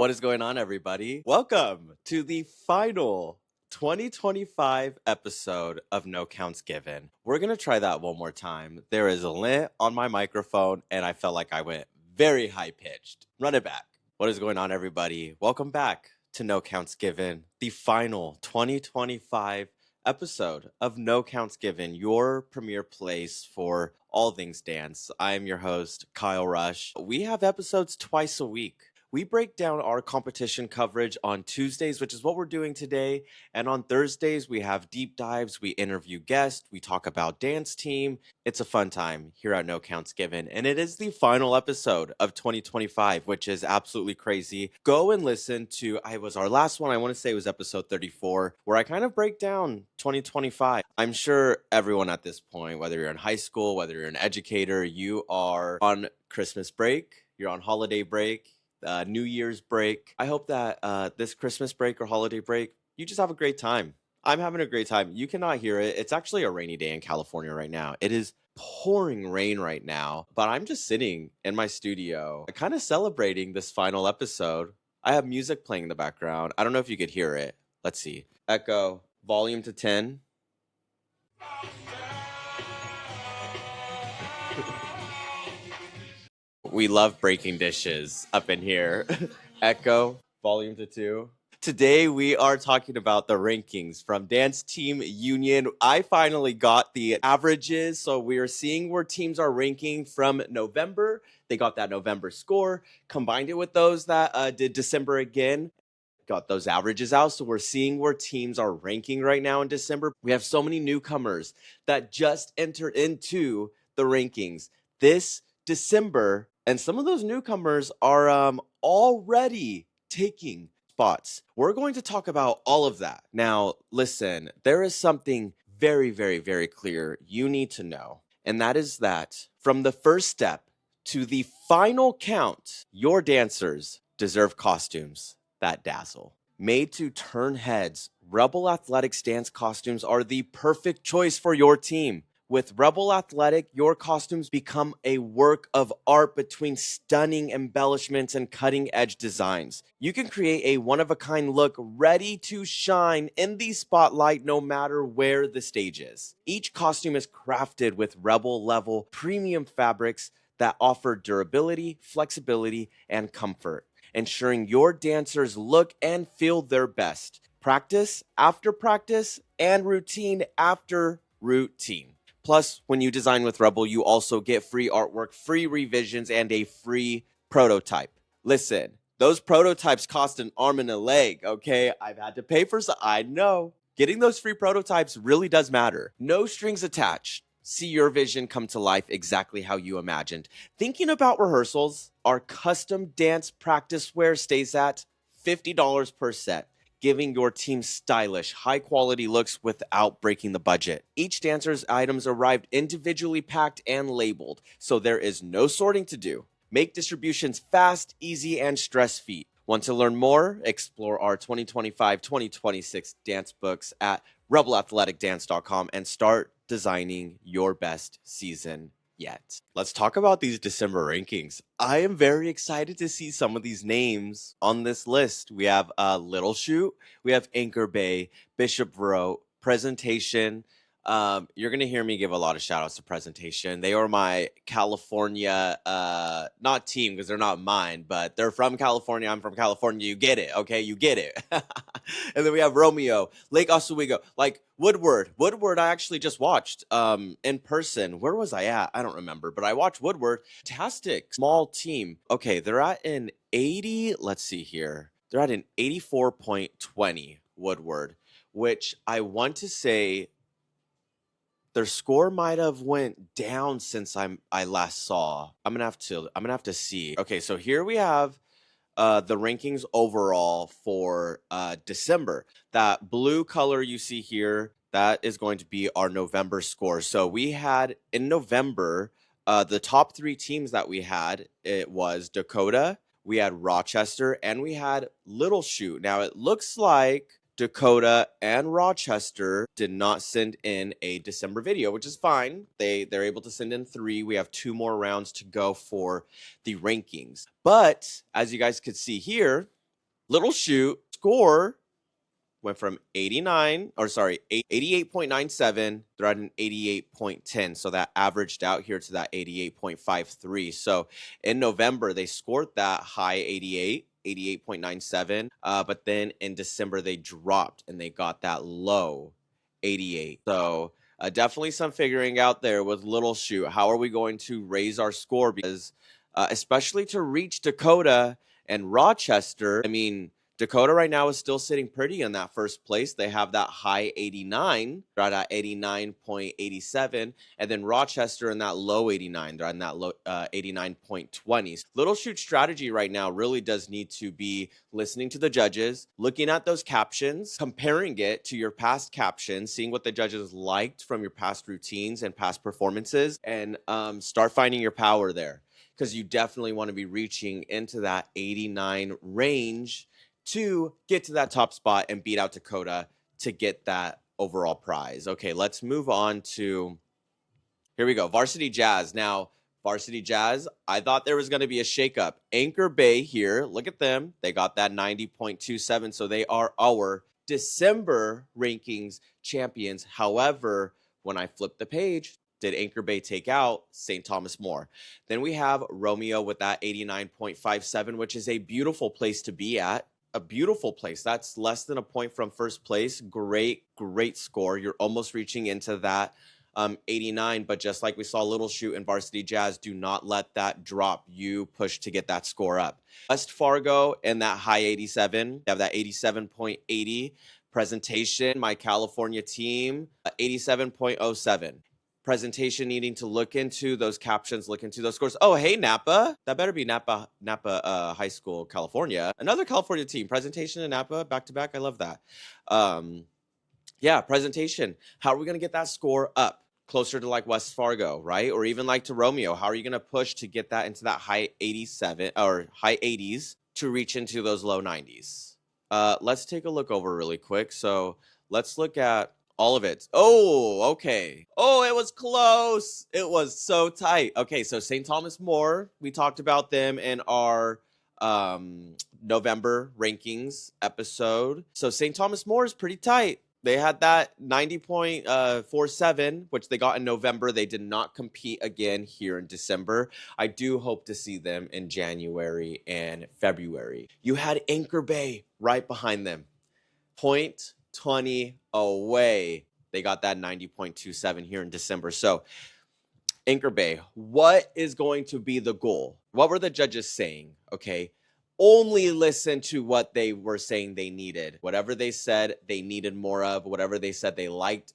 What is going on, everybody? Welcome to the final 2025 episode of No Counts Given. We're going to try that one more time. There is a lint on my microphone, and I felt like I went very high pitched. Run it back. What is going on, everybody? Welcome back to No Counts Given, the final 2025 episode of No Counts Given, your premier place for all things dance. I am your host, Kyle Rush. We have episodes twice a week. We break down our competition coverage on Tuesdays, which is what we're doing today. And on Thursdays, we have deep dives, we interview guests, we talk about dance team. It's a fun time here at No Counts Given. And it is the final episode of 2025, which is absolutely crazy. Go and listen to, was our last one, I want to say it was episode 34, where I kind of break down 2025. I'm sure everyone at this point, whether you're in high school, whether you're an educator, you are on Christmas break, you're on holiday break, New Year's break. I hope that this Christmas break or holiday break, you just have a great time. I'm having a great time. You cannot hear it. It's actually a rainy day in California right now. It is pouring rain right now, but I'm just sitting in my studio, kind of celebrating this final episode. I have music playing in the background. I don't know if you could hear it. Let's see. Echo, volume to 10. We love breaking dishes up in here. Echo, volume to 2. Today we are talking about the rankings from Dance Team Union. I finally got the averages, so we are seeing where teams are ranking from November. They got that November score, combined it with those that did December again. Got those averages out, so we're seeing where teams are ranking right now in December. We have so many newcomers that just entered into the rankings this December, and some of those newcomers are already taking spots. We're going to talk about all of that. Now, listen, there is something very, very, very clear you need to know, and that is that from the first step to the final count, your dancers deserve costumes that dazzle. Made to turn heads, Rebel Athletics dance costumes are the perfect choice for your team. With Rebel Athletic, your costumes become a work of art between stunning embellishments and cutting-edge designs. You can create a one-of-a-kind look ready to shine in the spotlight no matter where the stage is. Each costume is crafted with Rebel-level premium fabrics that offer durability, flexibility, and comfort, ensuring your dancers look and feel their best. Practice after practice and routine after routine. Plus, when you design with Rebel, you also get free artwork, free revisions, and a free prototype. Listen, those prototypes cost an arm and a leg, okay? I've had to pay for some. I know. Getting those free prototypes really does matter. No strings attached. See your vision come to life exactly how you imagined. Thinking about rehearsals, our custom dance practice wear stays at $50 per set, giving your team stylish, high-quality looks without breaking the budget. Each dancer's items arrived individually packed and labeled, so there is no sorting to do. Make distributions fast, easy, and stress-free. Want to learn more? Explore our 2025-2026 dance books at rebelathleticdance.com and start designing your best season yet. Let's talk about these December rankings. I am very excited to see some of these names on this list. We have Little Shoot, we have Anchor Bay, Bishop Row, Presentation. You're gonna hear me give a lot of shout outs to Presentation. They are my California, not team because they're not mine, but they're from California. I'm from California. You get it, okay? You get it. And then we have Romeo, Lake Oswego, like Woodward. Woodward, I actually just watched in person. Where was I at? I don't remember, but I watched Woodward. Fantastic, small team. Okay, they're at an 80. Let's see here. They're at an 84.20 Woodward, which I want to say their score might have went down since I last saw. I'm gonna have to see. Okay, so here we have the rankings overall for December. That blue color you see here, that is going to be our November score. So we had in November the top 3 teams that we had. It was Dakota, we had Rochester, and we had Little Shoot. Now it looks like Dakota and Rochester did not send in a December video, which is fine. They're able to send in 3. We have 2 more rounds to go for the rankings. But as you guys could see here, Little Shoot score went from 88.97 throughout an 88.10. So that averaged out here to that 88.53. So in November, they scored that high 88.97. But then in December, they dropped and they got that low 88. So definitely some figuring out there with Little Shoot. How are we going to raise our score? Because especially to reach Dakota and Rochester, I mean, Dakota right now is still sitting pretty in that first place. They have that high 89, right at 89.87, and then Rochester in that low 89, they're in that low 89.20. Little Shoot strategy right now really does need to be listening to the judges, looking at those captions, comparing it to your past captions, seeing what the judges liked from your past routines and past performances, and start finding your power there. Because you definitely want to be reaching into that 89 range to get to that top spot and beat out Dakota to get that overall prize. Okay, let's move on to, here we go, Varsity Jazz. Now, Varsity Jazz, I thought there was going to be a shakeup. Anchor Bay here, look at them. They got that 90.27, so they are our December rankings champions. However, when I flip the page, did Anchor Bay take out St. Thomas More? Then we have Romeo with that 89.57, which is a beautiful place to be at. A beautiful place. That's less than a point from first place. Great score. You're almost reaching into that 89, but just like we saw Little Shoot and Varsity Jazz, do not let that drop. You push to get that score up. West Fargo and that high 87. They have that 87.80. Presentation, my California team, 87.07. Presentation needing to look into those captions, look into those scores. Oh, hey, Napa. That better be Napa High School, California. Another California team. Presentation and Napa back-to-back. I love that. Yeah, presentation. How are we going to get that score up? Closer to like West Fargo, right? Or even like to Romeo. How are you going to push to get that into that high 87 or high 80s to reach into those low 90s? Let's take a look over really quick. So let's look at all of it. Oh, okay. Oh, it was close. It was so tight. Okay, so St. Thomas More, we talked about them in our November rankings episode. So St. Thomas More is pretty tight. They had that 90.47, which they got in November. They did not compete again here in December. I do hope to see them in January and February. You had Anchor Bay right behind them. 0.20 away. They got that 90.27 here in December. So Anchor Bay, what is going to be the goal? What were the judges saying? Okay. Only listen to what they were saying they needed. Whatever they said they needed more of, whatever they said they liked,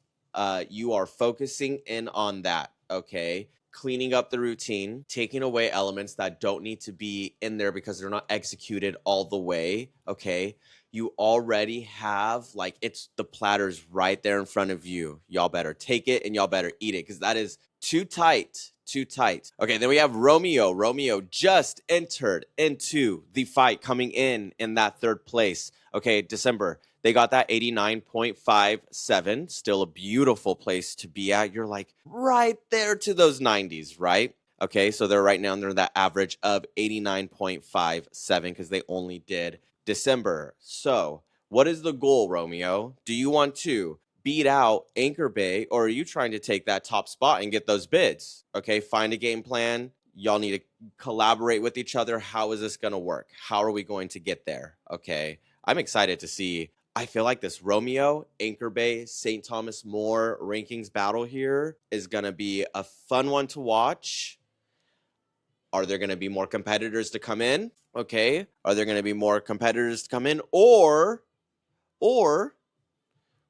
you are focusing in on that, okay? Cleaning up the routine, taking away elements that don't need to be in there because they're not executed all the way, okay? You already have, like, it's the platters right there in front of you. Y'all better take it and y'all better eat it because that is too tight. Too tight. Okay, then we have Romeo. Romeo just entered into the fight coming in that third place. Okay, December. They got that 89.57. Still a beautiful place to be at. You're like right there to those 90s, right? Okay, so they're right now under that average of 89.57 because they only did December. So what is the goal, Romeo? Do you want to beat out Anchor Bay, or are you trying to take that top spot and get those bids? Okay, find a game plan. Y'all need to collaborate with each other. How is this going to work? How are we going to get there? Okay, I'm excited to see. I feel like this Romeo, Anchor Bay, St. Thomas More rankings battle here is going to be a fun one to watch. Are there going to be more competitors to come in? Okay, are there going to be more competitors to come in? Or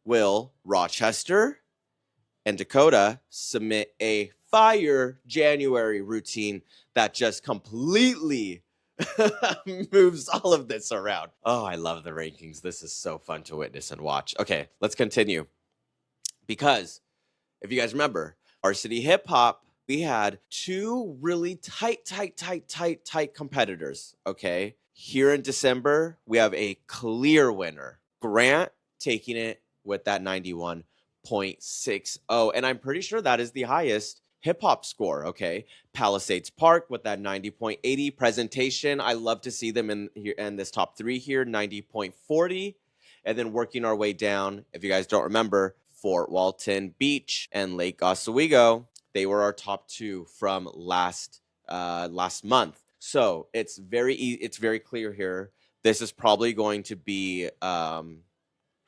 will Rochester and Dakota submit a fire January routine that just completely moves all of this around? Oh, I love the rankings. This is so fun to witness and watch. Okay, let's continue. Because if you guys remember, Varsity Hip Hop, we had two really tight competitors, okay? Here in December, we have a clear winner. Grant taking it with that 91.60. And I'm pretty sure that is the highest hip hop score, okay? Palisades Park with that 90.80. Presentation, I love to see them in here in this top 3 here, 90.40. And then working our way down, if you guys don't remember, Fort Walton Beach and Lake Oswego, they were our top 2 from last month. So it's very clear here. This is probably going to be how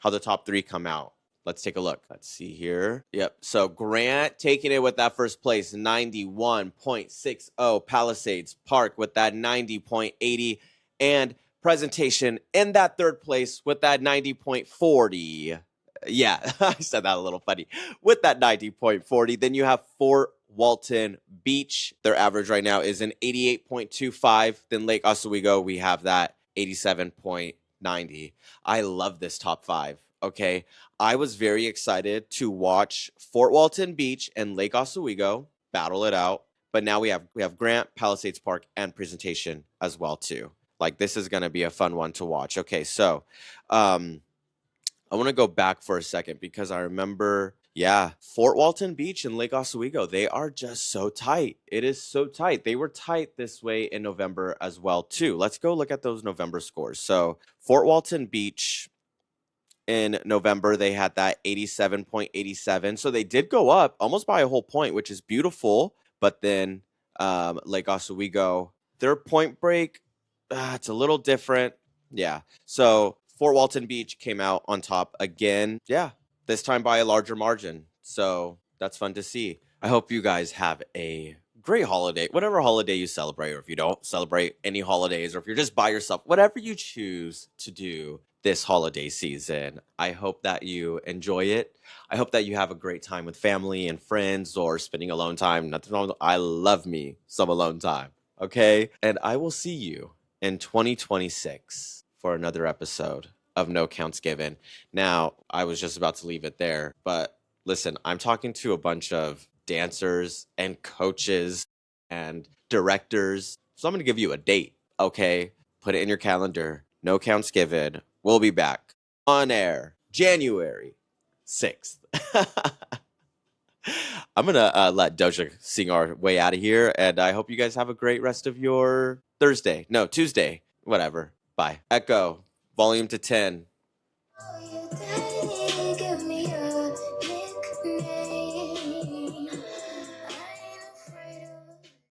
the top 3 come out. Let's take a look. Let's see here. Yep. So Grant taking it with that first place, 91.60. Palisades Park with that 90.80. And Presentation in that third place with that 90.40. Yeah, I said that a little funny. With that 90.40. Then you have Fort Walton Beach. Their average right now is an 88.25. Then Lake Oswego, we have that 87.90. I love this top 5. Okay. I was very excited to watch Fort Walton Beach and Lake Oswego battle it out. But now we have Grant, Palisades Park, and Presentation as well too. Like, this is going to be a fun one to watch. Okay, so I want to go back for a second because I remember, yeah, Fort Walton Beach and Lake Oswego, they are just so tight. It is so tight. They were tight this way in November as well too. Let's go look at those November scores. So Fort Walton Beach in November, they had that 87.87. So they did go up almost by a whole point, which is beautiful. But then Lake Oswego, their point break, it's a little different. Yeah. So Fort Walton Beach came out on top again. Yeah. This time by a larger margin. So that's fun to see. I hope you guys have a great holiday, whatever holiday you celebrate, or if you don't celebrate any holidays, or if you're just by yourself, whatever you choose to do this holiday season. I hope that you enjoy it. I hope that you have a great time with family and friends or spending alone time. Nothing wrong. I love me some alone time. Okay. And I will see you in 2026 for another episode of No Counts Given. Now, I was just about to leave it there, but listen, I'm talking to a bunch of dancers and coaches and directors. So I'm going to give you a date, okay? Put it in your calendar. No Counts Given. We'll be back on air January 6th. I'm going to let Doja sing our way out of here, and I hope you guys have a great rest of your Tuesday, whatever. Bye. Echo, volume to 10.